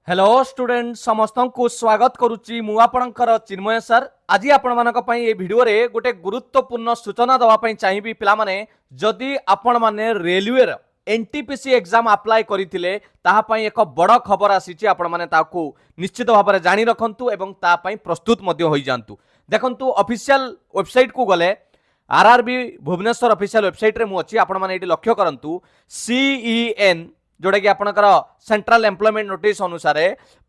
Hello student समस्त को स्वागत करुच्ची मु आपणकर चिन्मय सर आज आपण मानक पई ए वीडियो रे गोटे गुरुत्वपूर्ण सूचना दवा पई चाहिबी पिला माने जदी आपण माने रेलवे रो एनटीपीसी एग्जाम अप्लाई करिथिले ताहा पई एक बड़ खबर आसीची आपण माने ताकू निश्चित भाव में जानि रखंतु एवं ता पई प्रस्तुत मध्य होई जानतु। देखंतु ऑफिशियल वेबसाइट को गले आरआरबी भुवनेश्वर ऑफिशियल वेबसाइट रे मु अछि आपण माने एटी लक्ष्य करंतु सीईएन जोटा कि आपणकर सेंट्रल एम्प्लॉयमेंट नोटिस अनुसार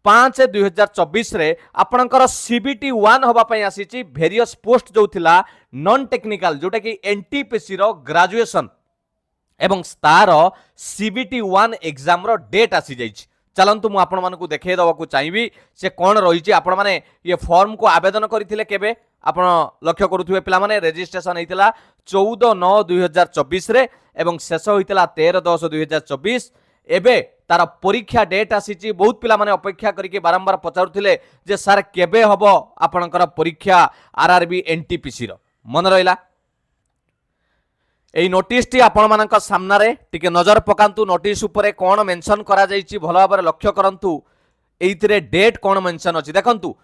5/2024 रे आपणकर सीबीटी 1 होबा पई आसीची वेरियस पोस्ट जो थिला नॉन टेक्निकल जोटा कि एनटीपीसी रो ग्रेजुएशन एवं स्टार सीबीटी 1 एग्जाम रो डेट आसी जाइछि। चलंतु मु आपण मानकु देखे दवाकू चाहिबी से कोन रहिछि। आपण माने ये फॉर्म को आवेदन करिथिले केबे आपण लक्ष्य करूथुबे पिला माने रजिस्ट्रेशन हेतिला 14/9/2024 रे एवं शेष होइतिला 13/10/2024। एबे तार परीक्षा डेट आसीची। बहुत पिला माने अपेक्षा करके बारंबार पचारुथिले जे सर केबे हबो आपनकर परीक्षा आरआरबी एनटीपीसी रो मन रहिला। एई नोटिस टी आपण मानक सामना रे टिके नजर पकांतु। नोटिस ऊपर कोन मेंशन करा जाईची भलो भाबरे लक्ष्य करंतु। एइथिरे डेट कोन मेंशन अछि देखंतु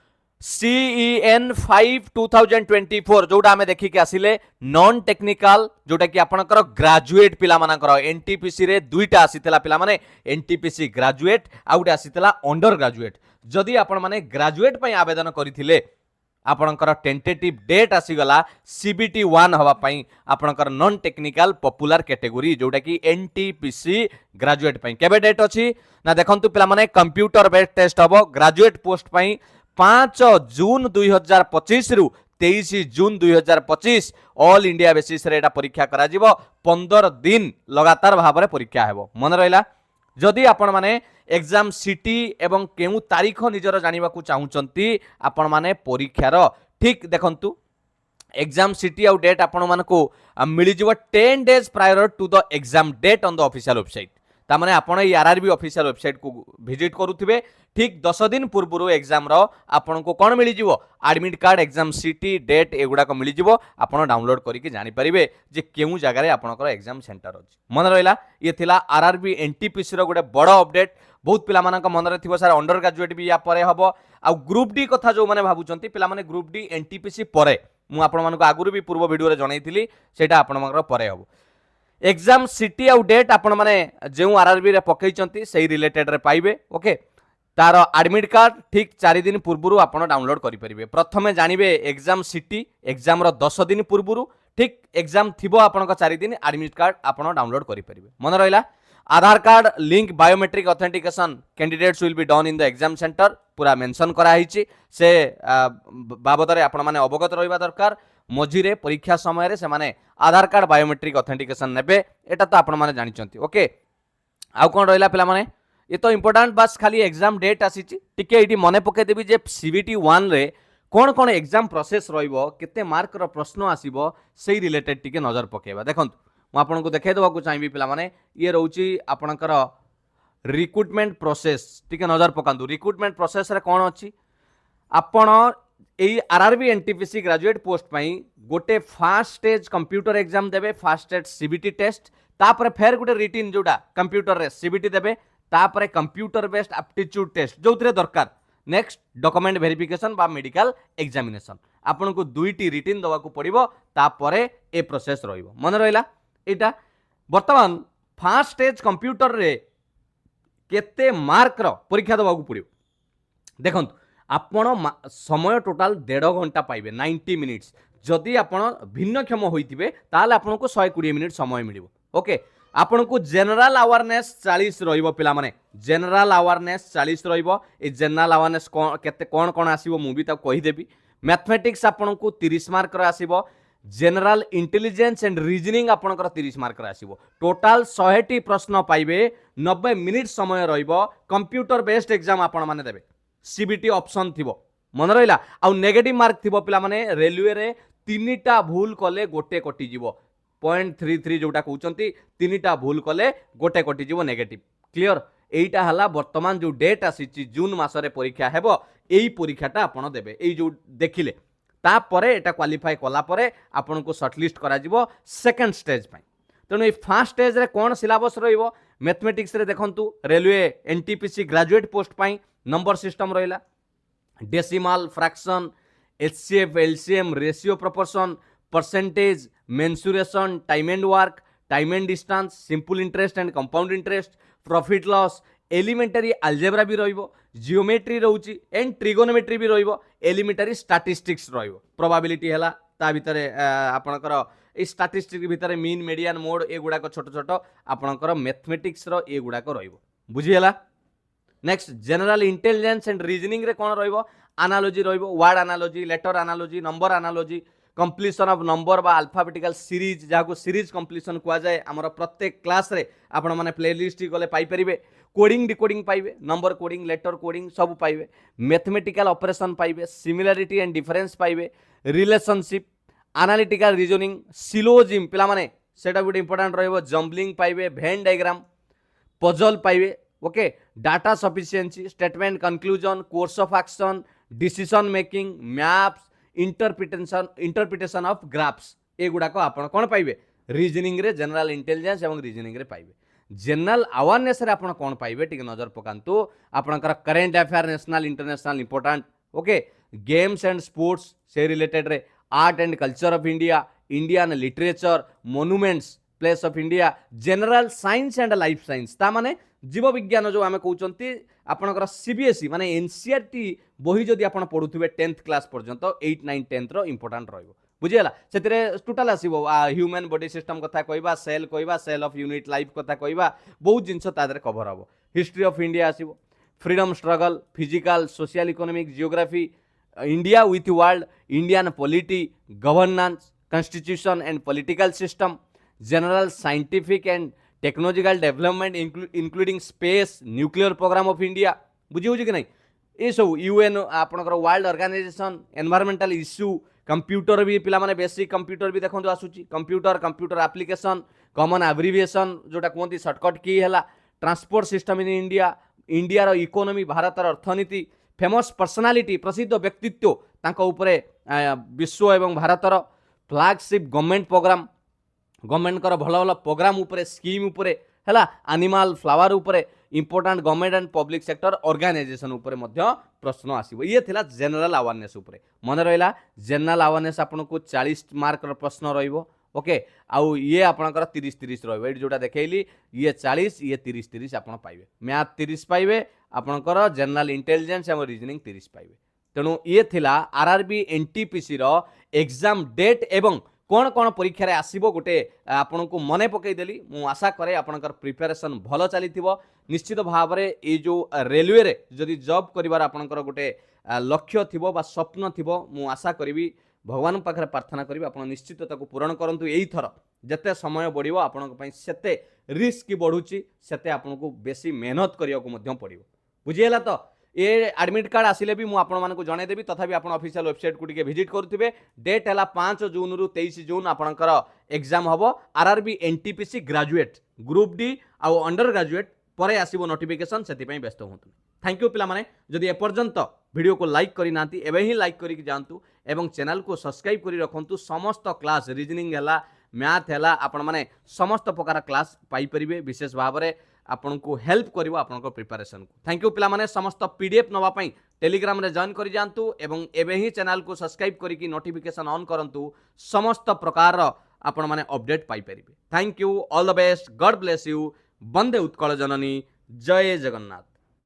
CEN 5/2024 जोटा आमे देखि के आसिले नॉन टेक्निकल जोटा कि आपनकर ग्रेजुएट पिला मानकर एनटीपीसी रे दुईटा आसीतला पिला माने एनटीपीसी ग्रेजुएट आउटे आसीतला अंडर ग्रेजुएट। जदि आपण माने ग्रेजुएट पई आवेदन करिथिले आपनकर टेंटेटिव डेट आसीगला सीबीटी 1 हवा पई आपनकर नॉन टेक्निकल पॉपुलर कैटेगरी जोटा कि एनटीपीसी ग्रेजुएट पई केबे डेट अछि ना देखंतु पिला माने कंप्यूटर बेस्ड टेस्ट हबो ग्रेजुएट पोस्ट पई 5 जून 2025 रु 23 जून 2025 ऑल इंडिया बेसिस रे एटा परीक्षा करा जिवो। 15 दिन लगातार भाव में परीक्षा हेबो मन रहिला। जदि आपण माने एग्जाम सिटी एवं केउ तारीख निजर जानिबा को चाहुचंती आपण माने परीक्षार ठीक देखंतु एग्जाम सिटी आउ डेट आपण मानको मिली जिवो 10 days prior to the exam date on the official website. ता माने आपण ए आरआरबी ऑफिशियल वेबसाइट को विजिट करूथिबे ठीक 10 दिन पूर्व एग्जाम रो आपन को कोन मिली जिवो admit card exam city date एगुडा को मिली जिवो। आपण डाउनलोड करके जानि परिबे जे केउ जगह रे आपनकर एग्जाम सेंटर अछि मन रहिला। ये थिला आरआरबी एनटीपीसी रो गोटे बड़ अपडेट। बहुत पिला मानक मन रे थिबो सर अंडर ग्रेजुएट भी या परे हबो आ ग्रुप डी कथा जो माने भाबुचंती पिला माने ग्रुप डी एनटीपीसी परे मु आपण मानक आगुरु भी पूर्व वीडियो रे जणाइथिली सेटा आपण मानकर परे हबो। एग्जाम सिटी आउ डेट आपण माने जेउ आरआरबी रे पकैचंती सेही रिलेटेड रे पाइबे। ओके तार एडमिट कार्ड ठीक 4 दिन पूर्व आप डाउनलोड करेंगे। प्रथमे जानवे एग्जाम सिटी एग्जाम 10 दिन पूर्व ठीक एग्जाम थी आपण 4 दिन एडमिट कार्ड आप डाउनलोड करेंगे मन रहा। Aadhaar card link biometric authentication candidates will be done in the exam centre पूरा मेंशन कराई से बाबद में आपण मैंने अवगत रहा दरकार। मझीरे परीक्षा समय से माने आधार कार्ड बायोमेट्रिक ऑथेंटिकेशन नेबे एटा तो आपण माने जानिचंती। ओके आउ कोन रहिला पिला माने ये तो इंपोर्टेंट बस खाली एग्जाम डेट आसीची टिके एटी मने पके देबी जे सीबीटी 1 रे कोन कोन एग्जाम प्रोसेस रहिबो केते मार्क रो प्रश्न आसीबो सेही रिलेटेड टिके नजर पकेबा। देखंतु मु आपन को देखाइ दवा को चाहिबी पिला माने ये रहउची आपनकर रिक्रूटमेंट प्रोसेस टिके नजर पकांतु। रिक्रूटमेंट प्रोसेस रे कोन अछि आपण एई आरआरबी एनटीपीसी ग्रेजुएट पोस्ट पई गोटे फर्स्ट स्टेज कंप्यूटर एग्जाम देबे फर्स्ट स्टेज सीबीटी टेस्ट तापर फेर गोटे रिटन जोडा कंप्यूटर रे सीबीटी देबे तापर कंप्यूटर बेस्ड एप्टीट्यूड टेस्ट जो दरकार नेक्स्ट डॉक्यूमेंट वेरिफिकेशन बा मेडिकल एग्जामिनेशन आपन को दुईटी रिटन दवा को पड़िबो तापर ए प्रोसेस रहिबो मन रहिला। एटा वर्तमान फर्स्ट स्टेज कंप्यूटर रे केते मार्क रो परीक्षा दवा को पड़िबो देखंतु आपण समय टोटाल 1.5 घंटा पाइबे 90 मिनिट्स। जदि आपण भिन्नक्षम होइतिबे ताले आपन को 120 मिनिट समय मिलिबो। ओके आपन को जनरल अवेयरनेस 40 रहिबो पिला माने जनरल अवेयरनेस 40 रहिबो। ए जनरल अवेयरनेस केते कोन कोन आसीबो मु भी ता कहि देबी। मैथमेटिक्स आपन को 30 मार्क रो आसीबो। जनरल इंटेलिजेंस एंड रीजनिंग आपन को 30 मार्क रो आसीबो। टोटाल 100टी प्रश्न पाइबे 90 मिनिट समय रहिबो। कंप्यूटर बेस्ड एग्जाम आपन माने देबे सीबीटी ऑप्शन थिबो मन रहिला। आ नेगेटिव मार्क थिबो पिला माने रेलवे रे 3टा भूल कले गोटे कटि जिवो 0.33 जोटा कहउचंती 3टा भूल कले गोटे कटि जीवो नेगेटिव क्लियर। एइटा हला वर्तमान जो डेट आसीची जून मासरे परीक्षा हेबो एई परीक्षाटा आपण देबे एई जो देखिले तापरे एटा क्वालिफाई कला परे आपण को शॉर्टलिस्ट करा जीवो सेकंड स्टेज पई। तेणु फर्स्ट स्टेज रे कोन सिलेबस रहिबो मैथमेटिक्स रे देखंतु रेलवे एनटीपीसी ग्रेजुएट पोस्ट पाई नंबर सिस्टम रहिला decimal fraction HCF LCM ratio proportion percentage mensuration time and work time and distance simple interest and compound interest profit loss elementary algebra भी रहिबो geometry रहउची and trigonometry भी रहिबो elementary statistics रहिबो probability हैला ता भितरे आपनकर ए स्टैटिस्टिक्स भितरे मीन मीडियन मोड ए गुडा को छोट छोट आपनकर मैथमेटिक्स रो ए गुडा को रहिबो बुझी हैला next general intelligence and reasoning रे कोन रहिबो एनालॉजी रहिबो word analogy letter analogy number analogy completion of number बा अल्फाबेटिकल सीरीज जहाँ सीरीज कंप्लीशन कुआ जाए आमर प्रत्येक क्लास रे आपण माने प्लेलिस्ट गले पाई परिबे कोडिंग डिकोडिंग पाइबे नंबर कोडिंग लेटर कोडिंग सब पाइबे मैथमेटिकल ऑपरेशन पाइबे सिमिलरिटी एंड डिफरेंस पाइबे रिलेशनशिप एनालिटिकल रीजनिंग सिलोजिम पिला माने सेटा गुड इंपोर्टेंट रहइबो जम्बलिंग पाइबे वेन डायग्राम पजल पाइबे okay data sufficiency statement conclusion course of action decision making maps interpretation of graphs ए गुडा को आपण कोन पाइबे रीजनिंग रे जनरल इंटेलिजेंस एवं रीजनिंग रे पाइबे जनरल अवेयरनेस रे आपण कोन पाइबे ठीक नजर पकांतु आपनकर current affair national international important okay games and sports से रिलेटेड रे art and culture of India Indian literature monuments place of India general science and life science ता माने जीव विज्ञान जो आमे कहउचंती आपनकर सीबीएसई माने एनसीईआरटी बही जदि आपण पढुथिबे 10th क्लास पर्यंत 8 9 10th रो इंपोर्टेंट रहइबो बुझियला सेतिरे टोटल आसीबो ह्यूमन बॉडी सिस्टम कथा कहइबा सेल ऑफ यूनिट लाइफ कथा कहइबा बहुत जिंस तादरे कवर हबो हिस्ट्री ऑफ इंडिया आसीबो freedom struggle physical social economic geography India with world Indian polity governance constitution and political system general scientific and technological development including space nuclear programme of India बुझी होची कि नहीं ये सब UN आपनकर world organisation environmental issue computer भी पिला माने बेसिक कंप्यूटर भी देखंतु आसुची कंप्यूटर एप्लिकेशन कॉमन एब्रिविएशन जोटा कहते शॉर्टकट की है transport system in India India रो इकोनॉमी भारत अर्थनीति फेमस पर्सनालिटी प्रसिद्ध व्यक्तित्व तांको उपरे विश्व एवं Bharat flagship government programme government कर भल भल प्रोग्राम उपरे स्कीम उपरे हैला एनिमल फ्लावर उपरे important government and public sector organisation उपरे मध्य प्रश्न आसीबो ये थिला जनरल अवेयरनेस उपरे मन रहिला जनरल अवेयरनेस आपनको 40 मार्क रो प्रश्न रहिबो ओके आउ ये आपनकर 30 30 रहिबो एडी जोटा देखैली ये 40 ये 30 30 आपन पाइबे मैथ 30 पाइबे आपनकर जनरल इंटेलिजेंस एवं रीजनिंग 30 पाइबे तेणु ये थिला आरआरबी एनटीपीसी रो एग्जाम डेट एवं कौन कौन परीक्षा रे आसीबो गोटे आपन को मने पकई देली मु आशा करे आपनकर प्रिपरेशन भलो चली निश्चित भाव में ये जो रेलवे रे जदि जॉब करिवार आपनकर गोटे लक्ष्य थिबो बा स्वप्न थिबो मु आशा करिवि भगवान पाखरे प्रार्थना करिवि आपन निश्चित ताको पूरण करंतु एई थर जते समय बढ़िबो आपनक पई सेते रिस्क बढ़ुची सेते आपनको बेसी मेहनत करिया को मध्यम पड़िबो बुझियला तो ये एडमिट कार्ड आसिले भी मुझे आपको जनईदेवी तथापि आप ऑफिशियल वेबसाइट को विजिट करुवे डेट है 5 जून रु 23 जून आपणकर एग्जाम हम RRB NTPC graduate group D आउ अंडर ग्रेजुएट पर आसो नोटिफिकेशन से व्यस्त हूँ थैंक यू पिलामाने जदि एपर्यंत वीडियो को लाइक करना एवं ही लाइक करके जातु एवं चैनल को सब्सक्राइब कर रखु समस्त क्लास रीजनिंग है मैथ है आपण मैंने समस्त प्रकार क्लास पाइपर विशेष भाव में आपन को हेल्प करिवो आपन को प्रिपरेशन को थैंक यू पिला माने समस्त पीडीएफ नवा पई टेलीग्राम रे जॉइन करि जानतु एवं एबे ही चैनल को सब्सक्राइब करिकि नोटिफिकेशन ऑन करंतु समस्त प्रकार आपन माने अपडेट पाई परिबे thank you all the best God bless you वंदे उत्कल जननी जय जगन्नाथ।